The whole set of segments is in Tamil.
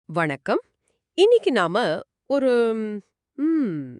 வணக்கம். இன்னைக்கு நாம ஒரு ம்,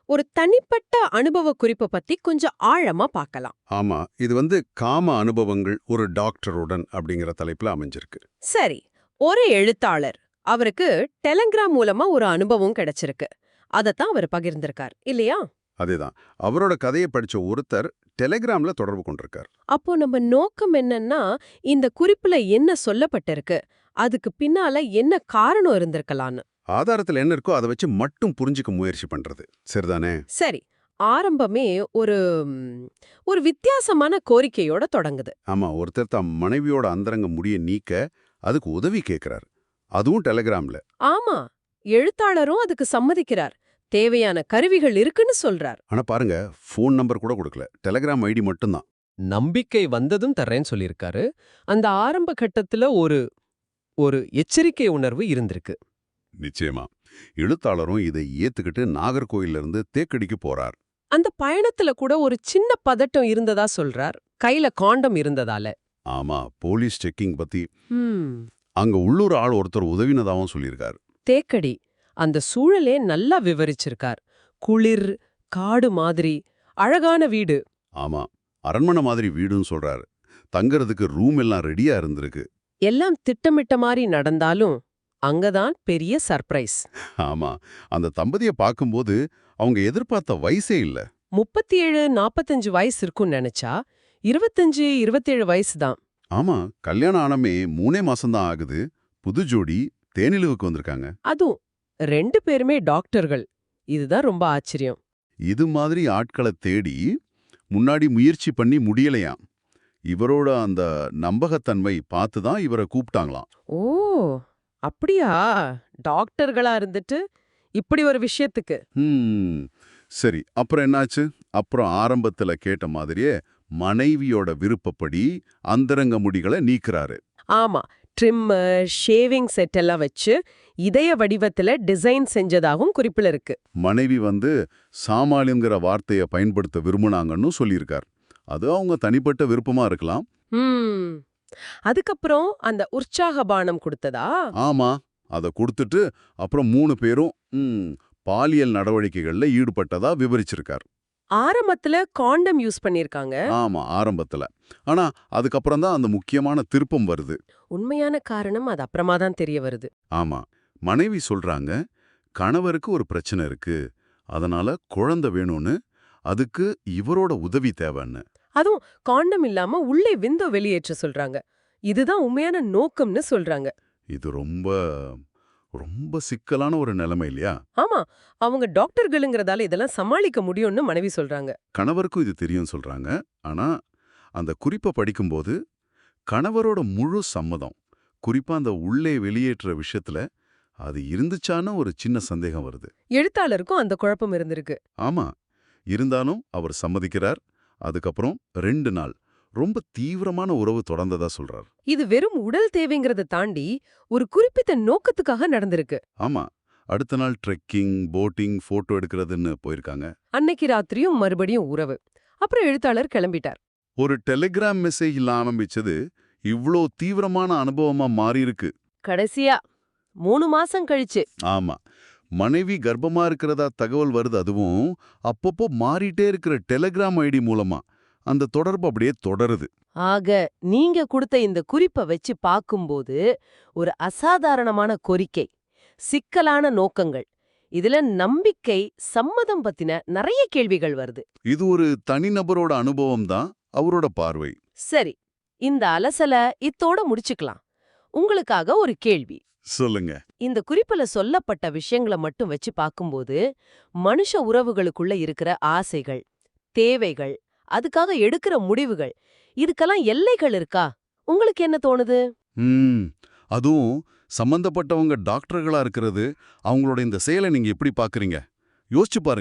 ஒரு தனிப்பட்ட அனுபவ குறிப்ப பத்தி கொஞ்சம் ஆழமா பார்க்கலாம். ஆமா. இது காம அனுபவங்கள் ஒரு டாக்டருடன் அப்படிங்கிற தலைப்புல அமைஞ்சிருக்கு. சரி, ஒரு எழுத்தாளர். அவருக்கு டெலகிராம் மூலமா ஒரு அனுபவம் கிடைச்சிருக்கு. அதத்தான் அவர் பகிர்ந்திருக்கார் இல்லையா? அதேதான். அவரோட கதையை படிச்ச ஒருத்தர் டெலிகிராம்ல தொடர்பு கொண்டிருக்கார். அப்போ நம்ம நோக்கம் என்னன்னா, இந்த குறிப்புல என்ன சொல்லப்பட்டிருக்கு, அதுக்கு பின்னால என்ன காரணம் இருந்திருக்கலான்னு. ஆதாரத்துல என்ன இருக்கோ அதை வச்சு மட்டும் புரிஞ்சுக்க முயற்சி பண்றது. சரிதானே? சரி, ஆரம்பமே ஒரு ம், ஒரு வித்தியாசமான கோரிக்கையோட தொடங்குது. ஆமா. ஒருத்தர் தம் மனைவியோட அந்தரங்க முடிய நீக்க அதுக்கு உதவி கேட்கிறார். அதுவும் டெலிகிராம்ல. ஆமா, எழுத்தாளரும் அதுக்கு சம்மதிக்கிறார். தேவையான கருவிகள் இருக்குன்னு சொல்றார். ஆனா பாருங்க, ஃபோன் நம்பர் கூட கொடுக்கல. டெலிகிராம் ஐடி மட்டும்தான். நம்பிக்கை வந்ததும் தர்றேன்னு சொல்லியிருக்காரு. அந்த ஆரம்ப கட்டத்துல ஒரு ஒரு எச்சரிக்கை உணர்வு இருந்திருக்கு. நிச்சயமா. எழுத்தாளரும் இதை ஏத்துக்கிட்டு நாகர்கோயில்ல இருந்து தேக்கடிக்கு போறார். அந்த பயணத்துல கூட ஒரு சின்ன பதட்டம் இருந்ததா சொல்றார். கையில காண்டம் இருந்ததால. ஆமா. போலீஸ் செக்கிங் பத்தி ம், அங்க உள்ளூர் ஆள் ஒருத்தர் உதவினதாவும் சொல்லியிருக்கார். தேக்கடி அந்த சூழலே நல்லா விவரிச்சிருக்கார். குளிர், காடு மாதிரி, அழகான வீடு. ஆமா. அரண்மனை மாதிரி வீடுன்னு சொல்றாரு. தங்கறதுக்கு ரூம் எல்லாம் ரெடியா இருந்திருக்கு. எல்லாம் திட்டமிட்ட மாதிரி நடந்தாலும் அங்கதான் பெரிய சர்ப்ரைஸ். ஆமா. அந்த தம்பதிய பார்க்கும்போது அவங்க எதிர்பார்த்த வயசே இல்ல. 37, 45 வயசு இருக்கும்னு நினைச்சா 25, 27 வயசு தான். ஆமா. கல்யாணம் ஆனமே 3 மாசம்தான் ஆகுது. புது ஜோடி தேனிலவுக்கு வந்திருக்காங்க. அதுவும் 2 பேருமே டாக்டர்கள். இதுதான் ரொம்ப ஆச்சரியம். இது மாதிரி ஆட்களை தேடி முன்னாடி முயற்சி பண்ணி முடியலையாம். இவரோட அந்த நம்பகத்தன்மை பார்த்து தான் இவரை கூப்பிட்டாங்களாம். ஓ, அப்படியா? டாக்டர்களா இருந்துட்டு இப்படி ஒரு விஷயத்துக்கு. ஹம். சரி. அப்புறம் என்னாச்சு? அப்புறம் ஆரம்பத்துல கேட்ட மாதிரியே மனைவியோட விருப்பப்படி அந்தரங்க முடிகளை நீக்குறாரு. ஆமா, ட்ரிம்மர், ஷேவிங் செட் எல்லாம் வச்சு இதய வடிவத்துல டிசைன் செஞ்சதாகவும் குறிப்பில் இருக்கு. மனைவி சாமாளிங்கிற வார்த்தையை பயன்படுத்த விரும்புனாங்கன்னு சொல்லியிருக்கார். அது அவங்க தனிப்பட்ட விருப்பமா இருக்கலாம். ம், அதுக்கப்புறம் அந்த உற்சாக பானம் கொடுத்ததா? ஆமா. அதை கொடுத்துட்டு அப்புறம் 3 பேரும் பாலியல் நடவடிக்கைகள்ல ஈடுபட்டதா விவரிச்சிருக்கார். ஆரம்பத்துல காண்டம் யூஸ் பண்ணிருக்காங்க. ஆமா, ஆரம்பத்துல. ஆனா அதுக்கப்புறம் தான் அந்த முக்கியமான திருப்பம் வருது. உண்மையான காரணம் அது அப்புறமா தான் தெரிய வருது. ஆமா. மனைவி சொல்றாங்க, கணவருக்கு ஒரு பிரச்சனை இருக்கு. அதனால குழந்தை வேணும்னு, அதுக்கு இவரோட உதவி தேவைன்னு. அதுவும் காண்டம் இல்லாம உள்ளே விந்தோ வெளியேற்ற சொல்றாங்க. இதுதான் உண்மையான நோக்கம்னு சொல்றாங்க. இது ரொம்ப ரொம்ப சிக்கலான ஒரு நிலைமை இல்லையா? ஆமா, அவங்க டாக்டர்களுங்கிறதால இதெல்லாம் சமாளிக்க முடியும்னு மனைவி சொல்றாங்க. கணவருக்கும் இது தெரியும் சொல்றாங்க. ஆனா அந்த குறிப்பை படிக்கும்போது கணவரோட முழு சம்மதம், குறிப்பா அந்த உள்ளே வெளியேற்ற விஷயத்துல அது இருந்துச்சான்னு ஒரு சின்ன சந்தேகம் வருது. எழுத்தாளருக்கும் அந்த குழப்பம் இருந்திருக்கு. ஆமா. இருந்தாலும் அவர் சம்மதிக்கிறார். அதுக்கப்புறம் 2 நாள் ரொம்ப தீவிரமான உறவு தொடர்ந்ததா சொல்றார். இது வெறும் உடல் தேவைங்கிறத தாண்டி ஒரு குறிப்பிட்ட நோக்கத்துக்காக நடந்திருக்கு. ஆமா. அடுத்த நாள் ட்ரெக்கிங், போட்டிங், போட்டோ எடுக்கிறதுன்னு போயிருக்காங்க. அன்னைக்கு ராத்திரியும் மறுபடியும் உறவு. அப்புறம் எழுத்தாளர் கிளம்பிட்டார். ஒரு டெலிகிராம் மெசேஜ்ல ஆரம்பிச்சது இவ்ளோ தீவிரமான அனுபவமா மாறியிருக்கு. கடைசியா 3 மாசம் கழிச்சு. ஆமா. மனைவி கர்ப்பமா இருக்கிறதா தகவல் வருது. அதுவும் அப்பப்போ மாறிட்டே இருக்கிற டெலிகிராம் ஐடி மூலமா அந்த தொடர்பு அப்படியே தொடருது. ஆக நீங்க கொடுத்த இந்த குறிப்பை வச்சு பார்க்கும்போது ஒரு அசாதாரணமான கோரிக்கை, சிக்கலான நோக்கங்கள், இதுல நம்பிக்கை, சம்மதம் பத்தின நிறைய கேள்விகள் வருது. இது ஒரு தனிநபரோட அனுபவம் தான், அவரோட பார்வை. சரி, இந்த அலசலை இத்தோட முடிச்சுக்கலாம். உங்களுக்காக ஒரு கேள்வி. சொல்லுங்க. இந்த குறிப்புல சொல்லப்பட்ட விஷயங்களை மட்டும் வச்சு பார்க்கும்போது மனுஷ உறவுகளுக்குள்ள இருக்கிற ஆசைகள், தேவைகள், அதுக்காக எடுக்கிற முடிவுகள், இதுக்கெல்லாம் எல்லைகள் இருக்கா? உங்களுக்கு என்ன தோணுது? ம். அதுவும் சம்பந்தப்பட்டவங்க டாக்டர்களா இருக்கிறது, அவங்களோட இந்த செயலை நீங்க எப்படி பார்க்கறீங்க? யோசிச்சு பாருங்க.